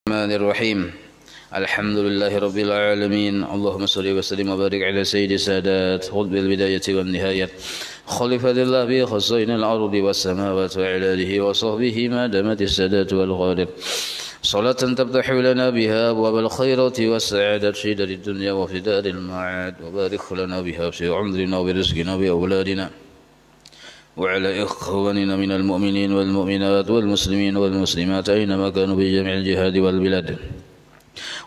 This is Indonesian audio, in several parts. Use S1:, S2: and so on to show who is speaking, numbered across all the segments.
S1: الرحمن الرحيم الحمد لله رب العالمين اللهم صل وسلم وبارك على سيد السادات خذ بالبداية والنهاية خليفة الله بخزين الأرض والسماوات وعلى آله وصحبه ما دامت السادات والغالب صلاة تفتح لنا بها أبواب الخيرات والسعادة في دار الدنيا وفي دار المعاد وبارك لنا بها في عمرنا ورزقنا وأولادنا وعلى إخواننا من المؤمنين والمؤمنات والمسلمين والمسلمات أينما كانوا في جميع الجهاد والبلاد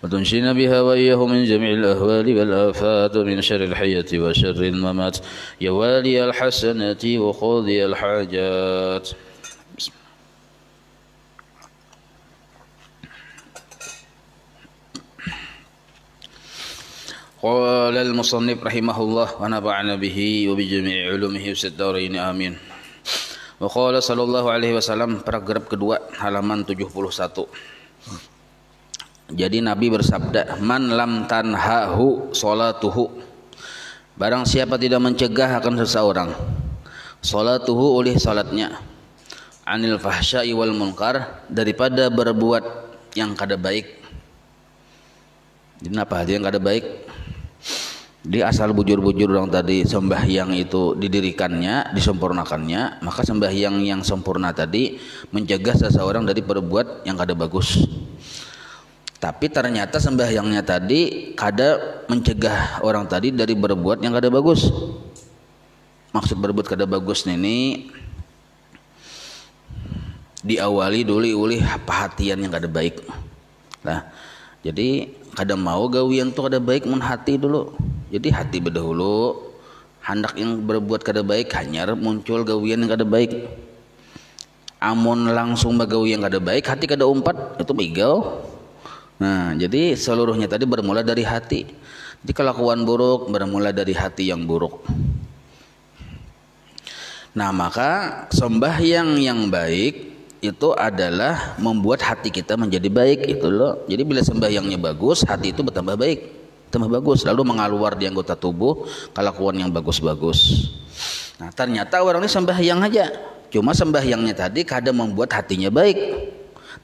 S1: وتنشينا بها وإياهم من جميع الأهوال والآفات ومن شر الحياة وشر الممات يا والي الحسنات وقاضي الحاجات. قال المصنف رحمه الله ونفعنا به وبجميع علومه في الدارين آمين. وقال sallallahu alaihi wasallam, paragraf kedua halaman 71. Jadi Nabi bersabda, man lam tanhahu salatuhu, barang siapa tidak mencegah akan seseorang salatuhu oleh salatnya, anil fahsya'i wal munkar, daripada berbuat yang kada baik. Jadi apa aja yang kada baik? Di asal bujur-bujur orang tadi sembahyang itu didirikannya, disempurnakannya, maka sembahyang yang sempurna tadi mencegah seseorang dari berbuat yang kada bagus. Tapi ternyata sembahyangnya tadi kada mencegah orang tadi dari berbuat yang kada bagus. Maksud berbuat kada bagus ini diawali dulu oleh perhatian yang kada baik. Nah, jadi kada mau gawian tu kada baik mun hati dulu. Jadi hati berdahulu hendak yang berbuat kada baik hanyar muncul gawian yang kada baik. Amun langsung bagawi yang kada baik hati kada umpat itu bigau. Nah, jadi seluruhnya tadi bermula dari hati. Jadi kelakuan buruk bermula dari hati yang buruk. Nah, maka sembahyang yang baik itu adalah membuat hati kita menjadi baik itu loh. Jadi bila sembahyangnya bagus, hati itu bertambah baik, tambah bagus, lalu mengaluar di anggota tubuh kelakuan yang bagus-bagus. Nah, ternyata orang ini sembahyang aja, cuma sembahyangnya tadi kadang membuat hatinya baik,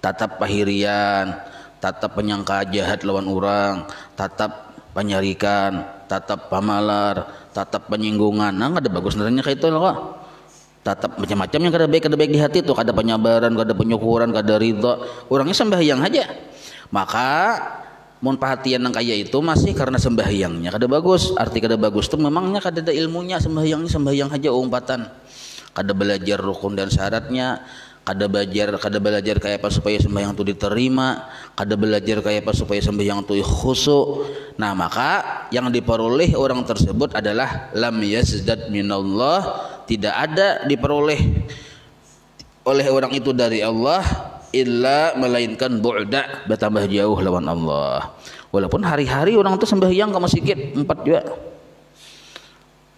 S1: tatap pahirian, tatap penyangka jahat lawan orang, tatap penyarikan, tatap pamalar, tatap penyinggungan. Nah, ada bagus nantinya kayak itu loh. Tatap macam-macam yang kada baik di hati itu, kada penyabaran, kada penyukuran, kada ridha. Orangnya sembahyang aja. Maka mun perhatian nang kaya itu masih karena sembahyangnya kada bagus. Arti kada bagus itu memangnya kada ada ilmunya, sembahyang aja umpatan. Kada belajar rukun dan syaratnya, kada belajar kayak apa supaya sembahyang itu diterima, kada belajar kayak apa supaya sembahyang itu khusyuk. Nah, maka yang diperoleh orang tersebut adalah lam yazdad minallah, tidak ada diperoleh oleh orang itu dari Allah illa melainkan bu'da, bertambah jauh lawan Allah. Walaupun hari-hari orang itu sembahyang ke masjid 4 juga,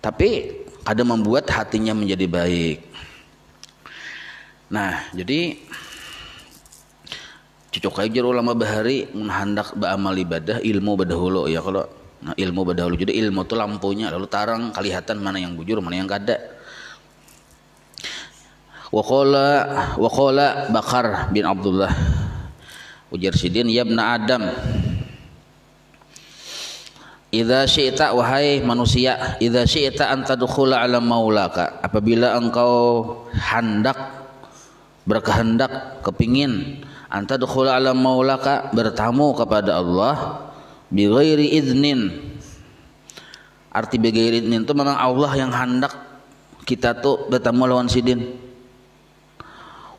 S1: tapi ada membuat hatinya menjadi baik. Nah, jadi cocok aja ulama bahari mun hendak beramal ibadah ilmu badahulu ya. Kalau nah, ilmu badahulu, jadi ilmu itu lampunya, lalu tarang kelihatan mana yang bujur mana yang kada. Waqala Bakar bin Abdullah, ujar sidin, ya ibna Adam, idza syi'ta, wahai manusia, idza syi'ta an tadkhula ala maulaka, apabila engkau berkehendak kepingin anta dukhula ala maulaka, bertamu kepada Allah, bi ghairi idznin. Arti bi ghairi idznin itu memang Allah yang hendak kita tuh bertamu lawan sidin.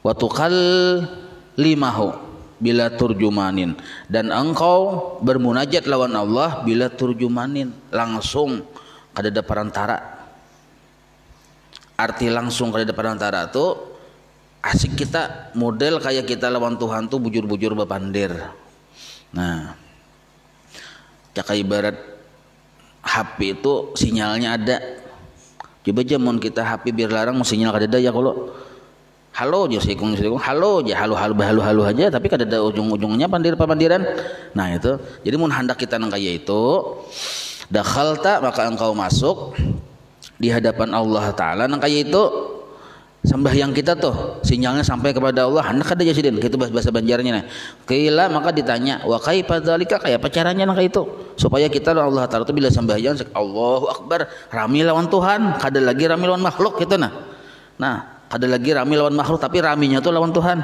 S1: Wa tukallimahu bila turjumanin, dan engkau bermunajat lawan Allah bila turjumanin, langsung kada ada perantara. Arti langsung kada ada perantara tuh asik kita model kayak kita lawan Tuhan tuh bujur-bujur bepandir. Nah, cak ibarat HP itu sinyalnya ada. Coba aja mun kita HP biar larang sinyal kada ada ya, kalau halo aja sikung halo aja, halo aja, tapi kada ada ujung-ujungnya pandiran. Nah, itu jadi mun hendak kita nang kaya itu dakhalta, maka engkau masuk di hadapan Allah Ta'ala nang kaya itu sembahyang kita tuh sinyalnya sampai kepada Allah, hendak ada jasidin gitu bahasa Banjarnya nah. Qila maka ditanya wa kaifa dzalika, kayak apa caranya nah itu supaya kita Allah taala tuh bila sembahyang Allahu akbar rami lawan Tuhan, kada lagi rami lawan makhluk gitu nah kada lagi rami lawan makhluk tapi raminya tuh lawan Tuhan.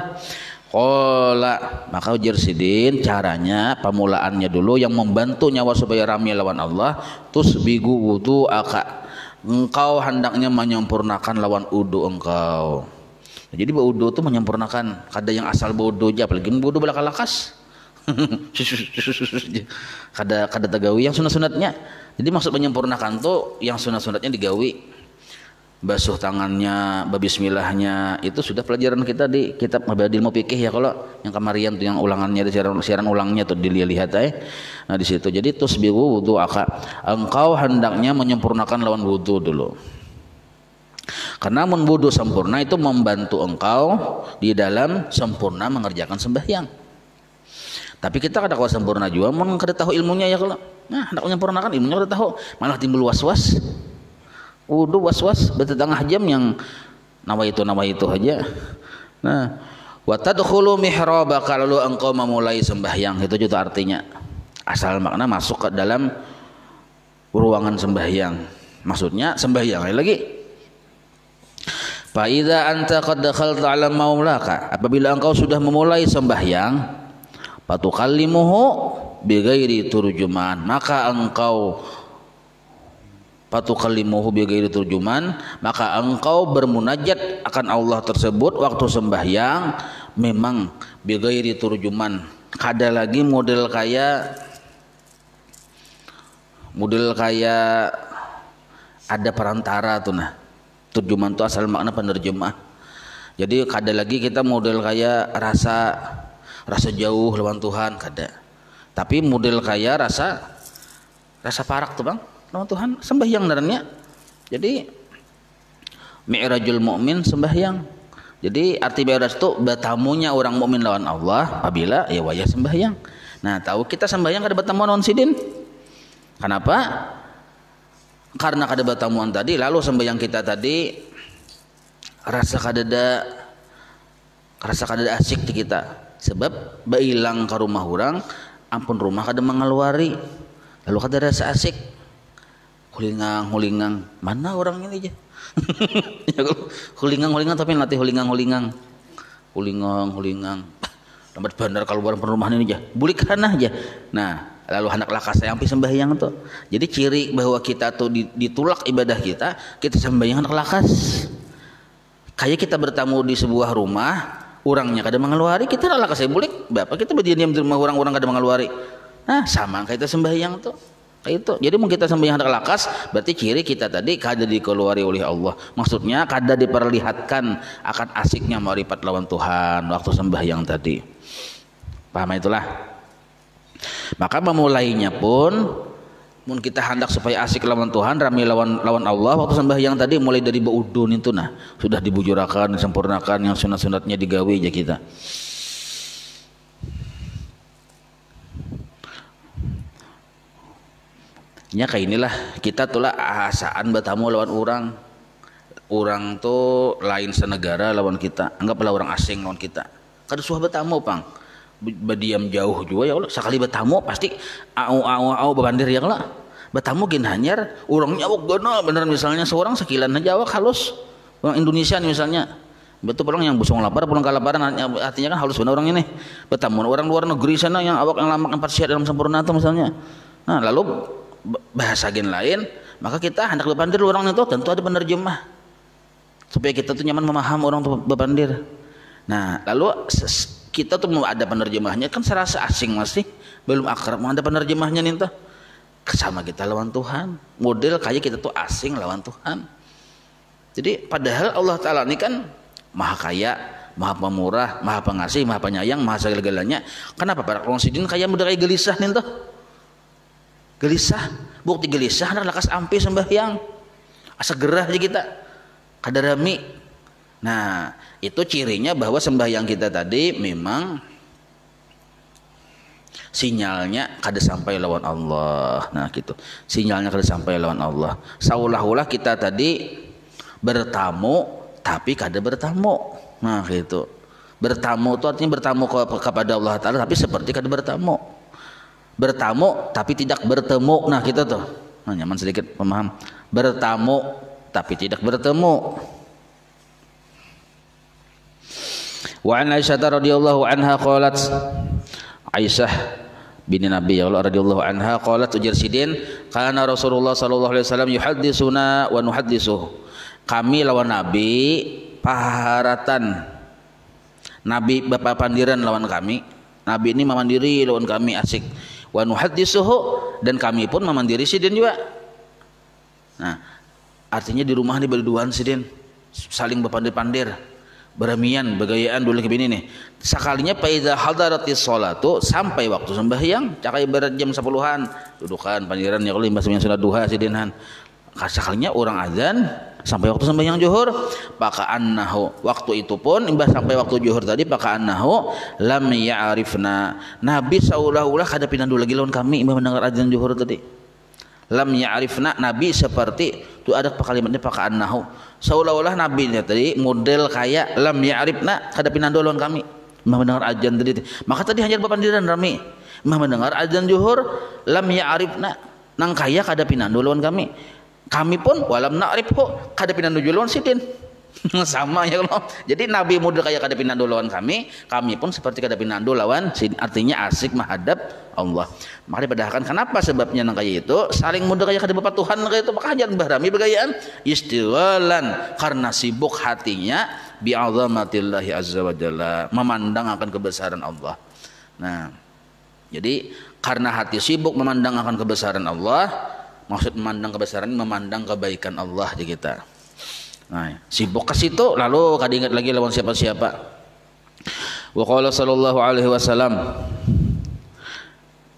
S1: Qala maka ujar sidin caranya pemulaannya dulu yang membantu nyawa supaya rami lawan Allah tusbigu wudu'aka, engkau hendaknya menyempurnakan lawan wudu engkau. Jadi wudu itu menyempurnakan, kada yang asal wudu aja, apalagi wudu belakalakas. kada tegawi yang sunat-sunatnya. Jadi maksud menyempurnakan tuh yang sunat-sunatnya digawi. Basuh tangannya, bismillahnya itu sudah pelajaran kita di kitab Mabadil Mufiqih ya, kalau yang kemarin tuh yang ulangannya di siaran ulangnya tuh dilihat nah di situ. Jadi tusbihu wudu'aka, engkau hendaknya menyempurnakan lawan wudu dulu, karena wudu sempurna itu membantu engkau di dalam sempurna mengerjakan sembahyang. Tapi kita kada kuat sempurna juga, mun kada tahu ilmunya ya, kalau nah hendak menyempurnakan ilmunya kada tahu, malah timbul was-was. Wudu was-was bertetangah jam yang nawa itu aja. Nah, wa tadkhulu mihrabaka, lalu engkau memulai sembahyang, itu juga artinya asal makna masuk ke dalam ruangan sembahyang. Maksudnya sembahyang lagi. Fa idza anta qad dakhalta ala maulaka, apabila engkau sudah memulai sembahyang, fatukallimuhu bighairi turjuman, maka engkau fatukallimuhu bighairi turjuman, maka engkau bermunajat akan Allah tersebut waktu sembahyang memang bighairi turjuman, kada lagi model kayak ada perantara tuh nah. Turjuman itu asal makna penerjemah. Jadi kada lagi kita model kayak rasa jauh lawan Tuhan, kada. Tapi model kayak rasa parak tuh bang lawan Tuhan sembahyang narannya. Jadi mi'rajul mukmin sembahyang. Jadi arti mi'raj itu bertamunya orang mukmin lawan Allah apabila ya wayah sembahyang. Nah, tahu kita sembahyang kada bertamuan lawan sidin. Kenapa? Karena kada bertamuan tadi, lalu sembahyang kita tadi rasa kada asik di kita. Sebab bailang ke rumah orang, ampun rumah kada mengeluari. Lalu kada rasa asik. Hulingang mana orang ini aja. hulingang tapi latih hulingang lambat bandar kalau barang perumahan ini aja bulik kana aja. Nah lalu hendak lakas saya ampi sembahyang tuh. Jadi ciri bahwa kita tuh ditulak ibadah kita sembahyang hendak lakas. Kayak kita bertamu di sebuah rumah, orangnya kada mengeluari, kita lakas saya bulik bapak kita berdiam di rumah orang kada mengeluari. Nah sama kayak kita sembahyang tuh kayak itu. Jadi mau kita sembahyang hendak lakas, berarti ciri kita tadi kada dikeluari oleh Allah. Maksudnya kada diperlihatkan akan asiknya ma'rifat lawan Tuhan waktu sembahyang tadi. Paham itulah. Maka memulainya pun mun kita hendak supaya asik lawan Tuhan, rami lawan Allah waktu sembahyang tadi mulai dari baudun itu nah, sudah dibujurakan, disempurnakan, yang sunat-sunatnya digawe aja kita. Nya kayak inilah kita tulah asaan bertamu lawan orang tuh lain senegara lawan kita, anggaplah orang asing lawan kita, kada suah bertamu pang berdiam jauh juga ya Allah, sekali bertamu pasti au bebandir ya Allah, bertamu gin hanyar orangnya awak gono beneran, misalnya seorang sekilan aja awak halus, orang Indonesia nih misalnya, betul orang yang busung lapar pulang kelaparan, artinya kan halus bener orang ini. Bertamu orang luar negeri sana yang awak yang lamak empat sihat dalam sempurna tuh misalnya, nah lalu bahasa gen lain, maka kita hendak bebandir orang itu tentu ada penerjemah supaya kita tuh nyaman memahami orang tuh bebandir. Nah lalu kita tuh mau ada penerjemahnya kan serasa asing masih belum akrab, mau ada penerjemahnya nih tuh sama kita lawan Tuhan, model kayak kita tuh asing lawan Tuhan. Jadi padahal Allah Ta'ala ini kan maha kaya, maha pemurah, maha pengasih, maha penyayang, maha segala-galanya. Kenapa para konsidin kayak mudah kayak gelisah nih tuh, gelisah, bukti gelisah adalah lakas ampi sembahyang asa gerah aja kita kada rami. Nah itu cirinya bahwa sembahyang kita tadi memang sinyalnya kada sampai lawan Allah. Nah gitu, sinyalnya kada sampai lawan Allah, seolah-olah kita tadi bertamu tapi kada bertamu. Nah gitu. Bertamu itu artinya bertamu kepada Allah Ta'ala tapi seperti kada bertamu. Bertamu tapi tidak bertemu. Nah kita tuh nyaman sedikit pemaham. Bertamu tapi tidak bertemu. Wa an Aisyah radhiyallahu anha qalat, Aisyah binti Nabi ya Allah radhiyallahu anha qalat ujar sidin kana Rasulullah sallallahu alaihi wasallam yuhadditsuna wa nuhadditsuh. Kami lawan Nabi paharatan. Nabi bapak pandiran lawan kami. Nabi ini memandiri lawan kami asik. Wa nuhadditsuh dan kami pun memandiri sidin juga. Nah, artinya di rumah ini berduaan sidin saling berpandir-pandir. Beramian, begayaan dulu begini nih. Sekalinya faidza hadaratis sholatu sampai waktu sembahyang, cakai berat jam 10-an, dudukan pandiran ya kalau imbas sunat duha sidinhan. Sekalinya orang azan sampai waktu sembahyang zuhur, paka'annahu waktu itu pun imbas sampai waktu zuhur tadi paka'annahu lam ya'rifna. Nabi seolah-olah kada pindah dulu lagi lawan kami mendengar azan zuhur tadi. Lam ya'rifna, Nabi seperti itu ada kalimatnya paka'annahu seolah-olah Nabi tadi model kayak lam ya'rifna kada pindah dulu lawan kami mendengar azan tadi. Maka tadi hanya berpandiran rami mendengar azan zuhur lam ya'rifna nang kaya kada pindah dulu lawan kami. Kami pun walam na'rifhu kada pindah dulu lawan sidin. Sama ya Allah. Jadi Nabi model kayak kada pindah dulu lawan kami pun seperti kada pindah dulu lawan sidin. Artinya asik menghadap Allah. Maka dipedahkan kenapa sebabnya nang kaya itu saling model kayak kada bapak Tuhan kayak itu maka jangan bahrami begayaan istiwalan karena sibuk hatinya bi'azamatillahi azza wa jalla memandang akan kebesaran Allah. Nah, jadi karena hati sibuk memandang akan kebesaran Allah, maksud memandang kebesaran memandang kebaikan Allah di kita. Nah, sibuk ke situ lalu kada ingat lagi lawan siapa-siapa. Wa qala sallallahu alaihi wasallam,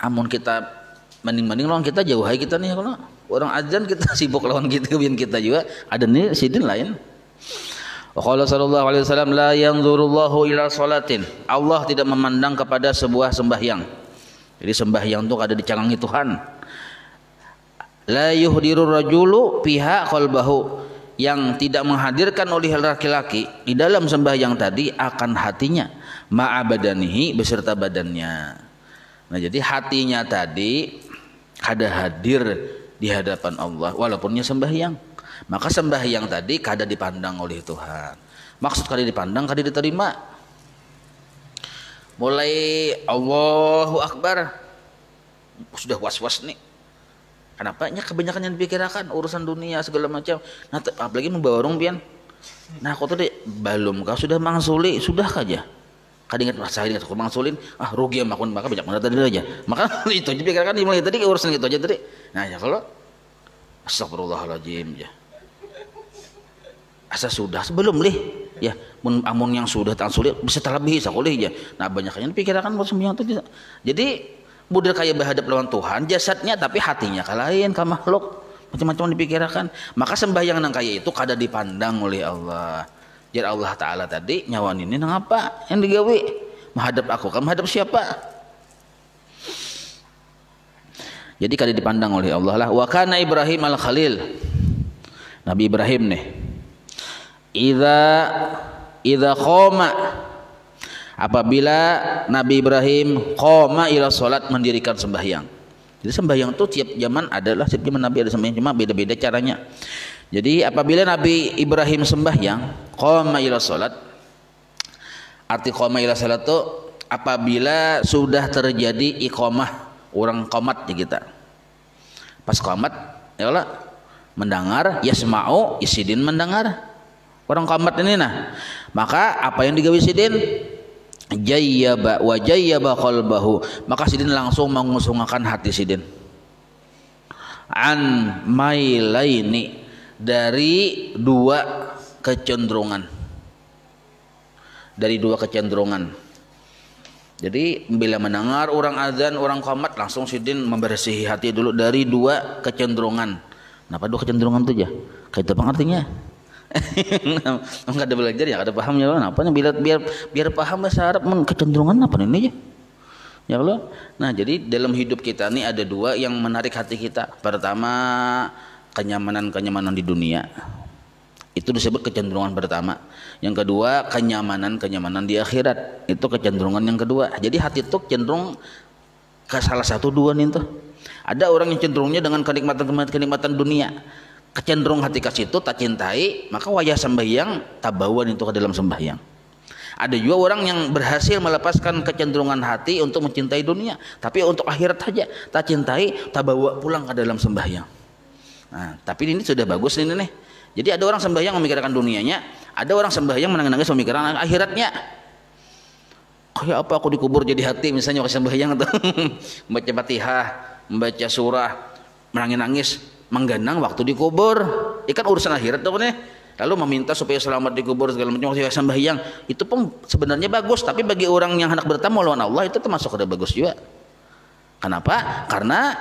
S1: amun kita mending-mending lawan kita jauh hai kita nih kalau orang azan kita sibuk lawan kita biar kita juga ada nih sidin lain. Wa qala sallallahu alaihi wasallam la yanzurullahu ila salatin. Allah tidak memandang kepada sebuah sembahyang. Jadi sembahyang itu kada dicangangi Tuhan. La yuhdirur rajulu fiha qalbahu, yang tidak menghadirkan oleh laki-laki di dalam sembahyang tadi akan hatinya ma'abadanihi beserta badannya. Nah jadi hatinya tadi kada hadir di hadapan Allah walaupunnya sembahyang. Maka sembahyang tadi kada dipandang oleh Tuhan. Maksud kada dipandang kada diterima. Mulai Allahu Akbar sudah was-was nih. Kenapa? Nya kebanyakan yang dipikirkan urusan dunia segala macam. Nah, apalagi membawa orang pian. Nah, kau tadi belum kau sudah mangsuli, sudah saja. Kadang ingat masa ini aku mangsulin, rugi ya makun maka banyak mana tadi aja. Maka itu aja pikirkan dimulai tadi urusan itu aja tadi. Nah, ya kalau astagfirullahaladzim ya. Asa sudah sebelum lih ya amun yang sudah tak sulit bisa terlebih sakulih ya. Nah, banyak yang dipikirkan urusan yang itu. Jadi budal kayak berhadap lawan Tuhan jasadnya tapi hatinya kalahin ka makhluk macam-macam dipikirkan. Maka sembahyang nang kaya itu kada dipandang oleh Allah. Jadi Allah Ta'ala tadi nyawan ini nang apa yang digawe menghadap aku kamu menghadap siapa. Jadi kada dipandang oleh Allah lah. Wa kana Ibrahim al-Khalil, Nabi Ibrahim nih idza qoma, apabila Nabi Ibrahim qoma ila salat mendirikan sembahyang. Jadi sembahyang itu tiap zaman adalah setiap zaman Nabi ada sembahyang cuma beda-beda caranya. Jadi apabila Nabi Ibrahim sembahyang qoma ila salat, arti qoma ila salat itu apabila sudah terjadi iqamah orang qomat ya kita. Pas qomat ya Allah mendengar yasma'u isidin mendengar orang qomat ini nah. Maka apa yang digawe sidin jayyaba wa jayyaba qalbahu, maka sidin langsung mengusungkan hati sidin an mailaini, dari dua kecenderungan, jadi bila mendengar orang azan orang qomat langsung sidin membersihi hati dulu dari dua kecenderungan. Kenapa dua kecenderungan itu ya kayak apa artinya? Enggak ada belajar ya, ada pahamnya loh. Apanya biar paham bahasa Arab kecenderungan apa ini ya? Ya Allah. Nah, jadi dalam hidup kita nih ada dua yang menarik hati kita. Pertama, kenyamanan di dunia. Itu disebut kecenderungan pertama. Yang kedua, kenyamanan di akhirat. Itu kecenderungan yang kedua. Jadi hati itu cenderung ke salah satu dua nih tuh. Ada orang yang cenderungnya dengan kenikmatan dunia. Kecenderung hati ke situ tak cintai, maka wayah sembahyang tabawan itu ke dalam sembahyang. Ada juga orang yang berhasil melepaskan kecenderungan hati untuk mencintai dunia, tapi untuk akhirat saja tak cintai, tak bawa pulang ke dalam sembahyang. Nah, tapi ini sudah bagus ini nih. Jadi ada orang sembahyang memikirkan dunianya, ada orang sembahyang menangis memikirkan akhiratnya. Kayak apa aku dikubur jadi hati misalnya waktu sembahyang tuh. Membaca Fatihah, membaca surah, menangis, menggenang waktu dikubur. Ikan urusan akhirat tuh nih. Lalu meminta supaya selamat dikubur segala macam waktu sembahyang. Itu pun sebenarnya bagus, tapi bagi orang yang hendak bertamu lawan Allah itu termasuk ada bagus juga. Kenapa? Karena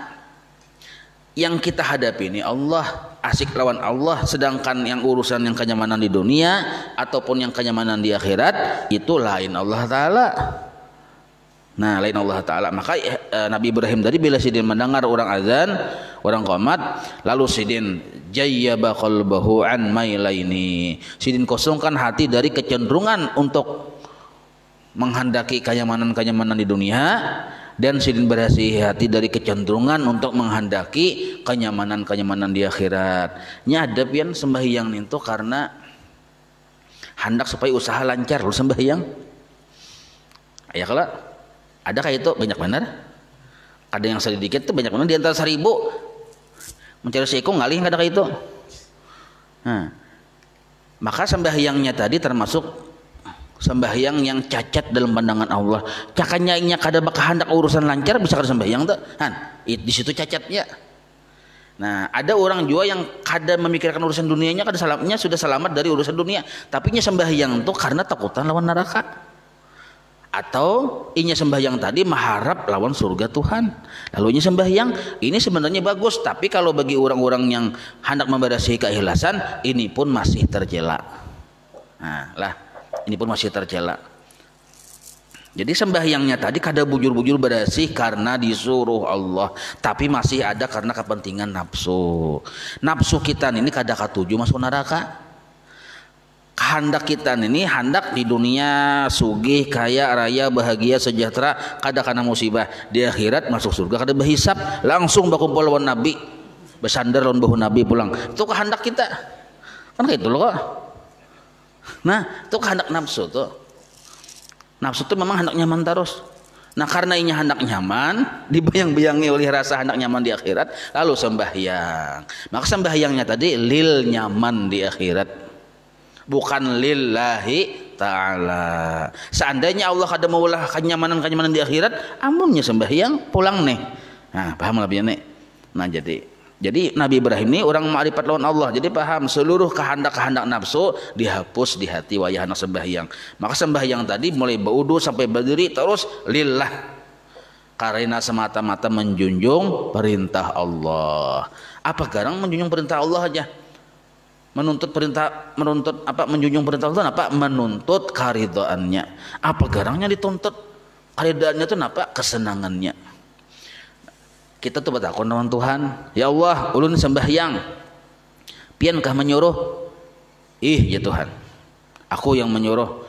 S1: yang kita hadapi ini Allah, asik lawan Allah, sedangkan yang urusan yang kenyamanan di dunia ataupun yang kenyamanan di akhirat itu lain Allah Ta'ala. Nah, lain Allah Ta'ala. Maka Nabi Ibrahim tadi bila sidin mendengar orang azan, orang qomat, lalu sidin jayyaba qalbahu an mailaini, sidin kosongkan hati dari kecenderungan untuk menghendaki kenyamanan di dunia, dan sidin berhasil hati dari kecenderungan untuk menghendaki kenyamanan di akhirat. Nya ada pian sembahyang itu karena hendak supaya usaha lancar lu sembahyang. Ya kalau ada kayak itu banyak benar. Ada yang sedikit tuh banyak benar, di antara 1000 mencari seiko ngalih ada kayak itu. Nah, maka sembahyangnya tadi termasuk sembahyang yang cacat dalam pandangan Allah. Cakanya kada bakal hendak urusan lancar bisa kada sembahyang tuh. Di situ cacatnya. Nah, ada orang juga yang kada memikirkan urusan dunianya, kada salamnya sudah selamat dari urusan dunia, tapi nya sembahyang tuh karena takutan lawan neraka. Atau inya sembahyang tadi mengharap lawan surga Tuhan. Lalu inya sembahyang ini sebenarnya bagus, tapi kalau bagi orang-orang yang hendak memberasi keikhlasan ini pun masih tercela. Nah, lah ini pun masih tercela. Jadi sembahyangnya tadi kada bujur-bujur berasih karena disuruh Allah, tapi masih ada karena kepentingan nafsu. Nafsu kita ini kada katuju masuk neraka. Kehendak kita ini hendak di dunia sugih, kaya, raya, bahagia, sejahtera, kada kana musibah. Di akhirat masuk surga kada berhisap, langsung berkumpul lawan Nabi, bersandar lawan bahu Nabi pulang. Itu kehendak kita. Kan kayak itu loh kok. Nah, itu kehendak nafsu tuh. Nafsu tuh memang hendak nyaman terus. Nah, karena ini hendak nyaman, dibayang-bayangi oleh rasa hendak nyaman di akhirat, lalu sembahyang. Maka sembahyangnya tadi lil nyaman di akhirat, bukan lillahi ta'ala. Seandainya Allah kada maulah kenyamanan di akhirat, amunnya sembahyang pulang nih. Nah, paham lebih nih. Nah, jadi Nabi Ibrahim ini orang ma'rifat lawan Allah, jadi paham seluruh kehendak-kehendak nafsu dihapus di hati wayah anak sembahyang. Maka sembahyang tadi mulai baudu sampai berdiri terus lillah, karena semata-mata menjunjung perintah Allah. Apa garang menjunjung perintah Allah aja? Menjunjung perintah Allah apa? Menuntut karidoannya. Apa garangnya dituntut karidoannya itu apa? Kesenangannya. Kita tuh bertakon dengan Tuhan, ya Allah, ulun sembahyang, pian kah menyuruh? Ya Tuhan, aku yang menyuruh.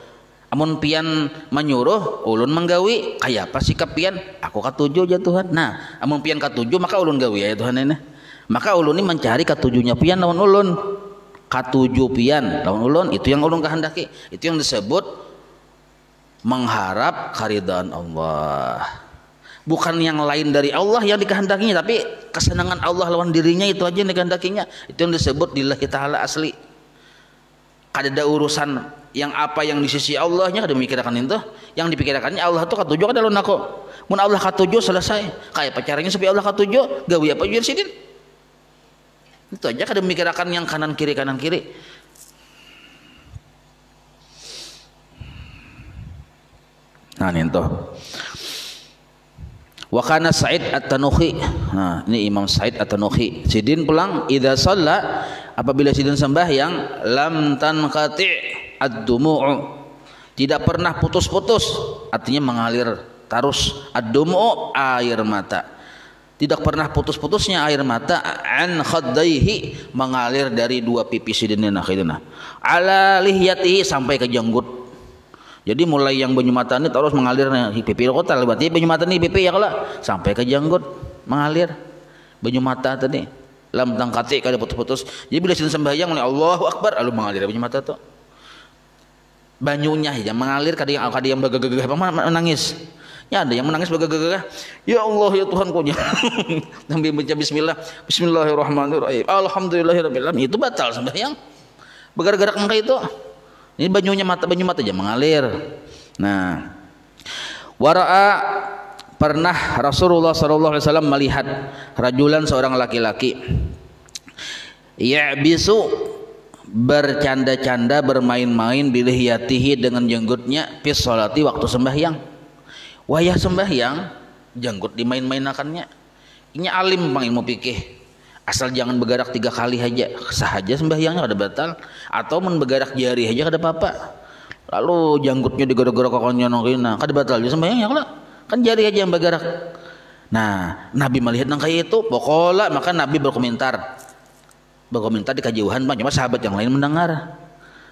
S1: Amun pian menyuruh, ulun menggawi, kayak apa sikap pian? Aku katuju ya Tuhan. Nah, amun pian katuju maka ulun gawi ya Tuhan ini. Maka ulun ini mencari katujunya pian lawan ulun. Katuju pian lawan ulun, itu yang ulun kehendaki. Itu yang disebut mengharap karidaan Allah. Bukan yang lain dari Allah yang dikehendakinya, tapi kesenangan Allah lawan dirinya itu aja yang dikehendakinya. Itu yang disebut lillahi ta'ala asli. Kada ada urusan yang apa yang di sisi Allahnya kada memikirkan itu. Yang dipikirkannya Allah tuh katuju kada lawan aku. Mun Allah katuju selesai. Kayak pacarnya supaya Allah katuju, gawe apa jadi sidin. Itu aja kada memikirkan yang kanan kiri. Nah, ini tuh. Wa kana Sa'id At-Tanuhi. Nah, ini Imam Sa'id At-Tanuhi. Sidin pulang idza shalla, apabila sidin sembahyang, lam tanqati' ad-dumu'u. Tidak pernah putus-putus, artinya mengalir terus ad-dumu'u air mata. Tidak pernah putus-putusnya air mata an khaddaihi, mengalir dari dua pipi sidin akhirnya ala lihyatihi, sampai ke janggut. Jadi mulai yang banyu mata ini terus mengalir pipi kota, berarti banyu mata ini pipi ya kalau sampai ke janggut mengalir banyu mata tadi lam tangkati kada putus-putus. Jadi bila sidin sembahyang mulai Allahu Akbar lalu mengalir banyu mata tuh banyunya yang mengalir, kadang yang begegegeh menangis. Ya ada yang menangis begegegeh, ya Allah ya Tuhanku sambil baca bismillah, bismillahirrahmanirrahim, alhamdulillahirabbil alamin, itu batal sembahyang bergerak-gerak muka itu. Ini banyu mata aja mengalir. Nah, wara'a, pernah Rasulullah SAW melihat rajulan, seorang laki-laki, ya'bisu, bercanda-canda, bermain-main, bilihiyatihi, dengan jenggotnya, fis sholati, waktu sembahyang. Wayah sembahyang janggut dimain-mainakannya. Ini alim bang ilmu fikih, asal jangan bergerak 3 kali aja sahaja sembahyangnya kada batal, atau bergerak jari aja kada apa-apa. Lalu janggutnya digerak-gerak kokongnya nongkina kada batal juga sembahyangnya kalau kan jari aja yang bergerak. Nah, Nabi melihat nang kayak itu, pokoknya maka Nabi berkomentar di kejauhan bang, cuma sahabat yang lain mendengar.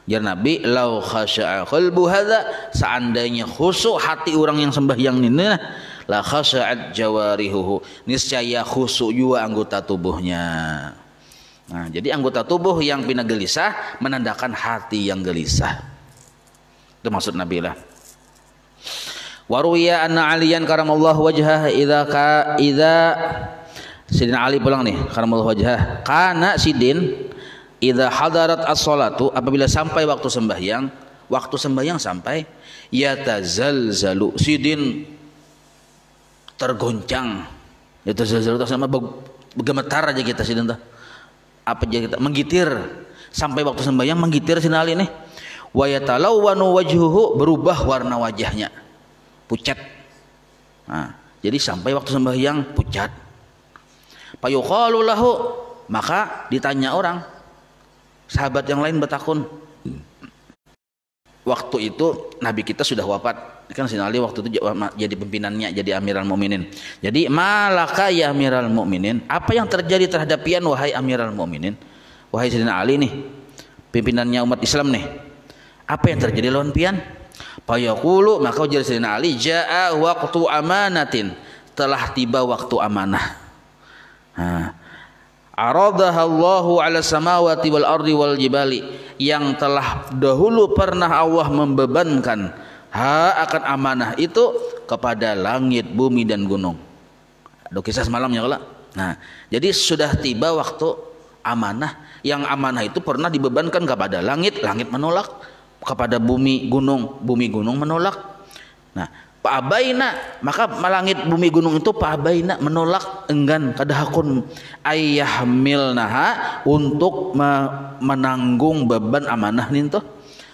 S1: Jar Nabi, lau khasya'a qalbu hadza, seandainya khusyuk hati orang yang sembahyang ini, la khasya'at jawarihuhu, niscaya khusyuk juga anggota tubuhnya. Nah, jadi anggota tubuh yang pina gelisah menandakan hati yang gelisah. Itu maksud Nabi lah. Waruya anna aliyan karamallahu wajhah idza Sidin Ali pulang nih karamallahu wajhah, kana sidin idza hadarat as-shalatu, apabila sampai waktu sembahyang sampai, yatazalzalu, sidin tergoncang, yatazalzalu sama bergemetar aja kita sidin tuh, apa aja kita menggitir, sampai waktu sembahyang menggitir sidin Ali nih, wa yatalawwanu wajhuhu, berubah warna wajahnya pucat. Nah, jadi sampai waktu sembahyang pucat. Fayuqalu lahu, maka ditanya orang, sahabat yang lain bertakun, waktu itu Nabi kita sudah wafat kan, Sayyidina Ali waktu itu jadi pimpinannya, jadi Amirul Mukminin. Jadi malaka ya Amirul Mukminin, apa yang terjadi terhadap pian wahai Amirul Mukminin, wahai Sayyidina Ali nih, pimpinannya umat Islam nih, apa yang terjadi lawan pian? Fayaqulu, maka ujar Sayyidina Ali, jaa waqtu amanatin, telah tiba waktu amanah. Aradahallahu ala samawati wal ardi wal jibali, yang telah dahulu pernah Allah membebankan akan amanah itu kepada langit, bumi dan gunung. Ada kisah semalam ya kalau. Nah, jadi sudah tiba waktu amanah, yang amanah itu pernah dibebankan kepada langit, langit menolak, kepada bumi gunung menolak. Nah, Pa'abaina, maka langit bumi gunung itu pa'abaina, menolak, enggan, kadahakun ayyahmilnaha, untuk menanggung beban amanah ninto.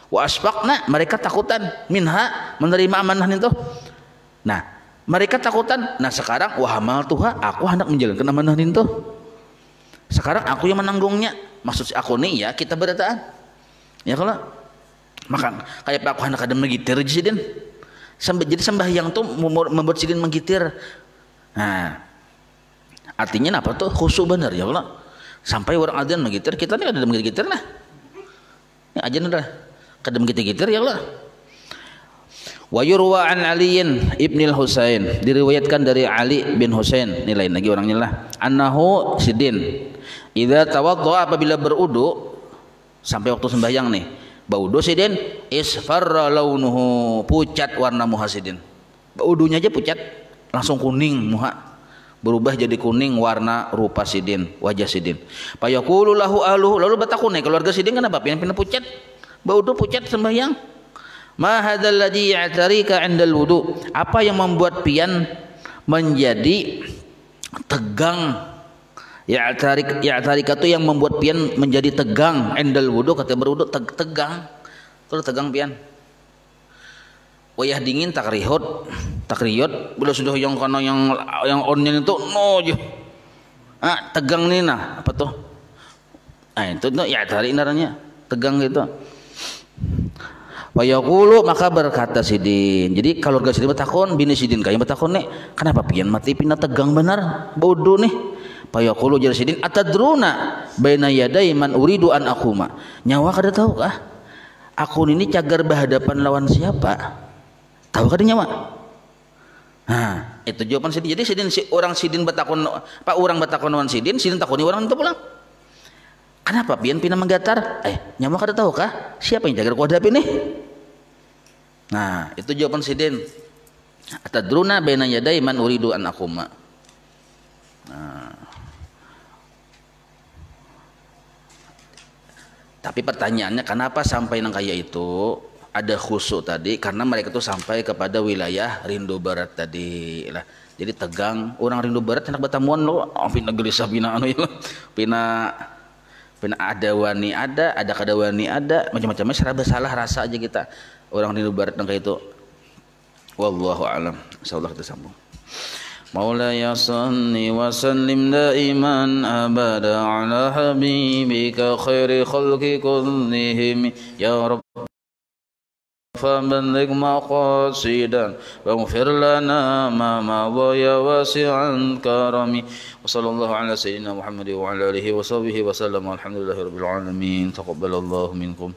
S1: Wa asfaqna, mereka takutan, minha, menerima amanah ninto. Nah, mereka takutan. Nah, sekarang wahamal tuha, aku hendak menjalankan amanah ninto. Sekarang aku yang menanggungnya. Maksud aku nih ya, kita berataan. Ya kalau maka kayak aku hendak ada mengitir jidin. Jadi sembahyang tuh membuat sidin menggitir. Nah, artinya apa tuh? Khusyuk benar ya Allah. Sampai orang adzan menggitir, kita nih ada menggitir nah. Ya adzan udah kadang menggitir ya Allah. Wa yurwa an Aliin ibnil Husain, diriwayatkan dari Ali bin Husain, ini lain lagi orangnya lah. Annahu sidin idza tawaddaa, apabila berudu sampai waktu sembahyang nih, baudu sidin, isfarra launuhu, pucat warna muha sidin. Baudunya aja pucat, langsung kuning muha, berubah jadi kuning warna rupa sidin, wajah sidin. Fayaqulu lahu ahluhu, lalu bertakun nih keluarga sidin, kenapa pindah pucat, baudu pucat sembahyang. Ma hadzal ladzi ya'tarika 'indal wudu, apa yang membuat pian menjadi tegang? Ya'tarika itu yang membuat pian menjadi tegang, 'indal wudu, kata berwudu tegang. Kalau tegang pian. Wayah dingin takriyut, bila sudah yang kana yang onnya itu no je. Tegang nih nah, apa tuh? Itu tuh ya'tari naranya, tegang gitu. Wa yaqulu maka berkata Sidin. Jadi keluarga Sidin bertakon, bini Sidin kaya bertakon nih, kenapa pian mati pina tegang benar bodoh nih. Fa yaqulu jar Sidin atadruna baina yaday man uridu an aquma. Nyawa kada tahu kah? Aku ini cagar berhadapan lawan siapa? Tahu kada nyawa? Nah, itu jawaban Sidin. Jadi Sidin orang Sidin bertakon, Pak orang bertakon lawan Sidin, Sidin takoni orang itu pulang. Kenapa pian pina menggatar? Nyawa kada tahu kah? Siapa yang jaga ku hadapi nih? Nah, itu jawaban Sidin. Atadruna baina yaday man uridu an aquma. Nah. Tapi pertanyaannya kenapa sampai nang kaya itu ada khusyuk tadi? Karena mereka itu sampai kepada wilayah Rindu Barat tadi lah. Jadi tegang, orang Rindu Barat enak batamuan lo, pina gelisah pina anu ya. Pina ada wani ada kada wani ada, macam-macamnya serba salah rasa aja kita orang Rindu Barat nang kaya itu. Wallahu a'lam. Insyaallah kita sambung. Maulaya salli wa sallim daiman abada ala habibika khairi khalqi kullihim ya Rabb فبلغ مقاصدا واغفر لنا ما مضى يا واسع الكرم وصلى الله على سيدنا محمد وعلى اله وصحبه وسلم والحمد لله رب العالمين تقبل الله منكم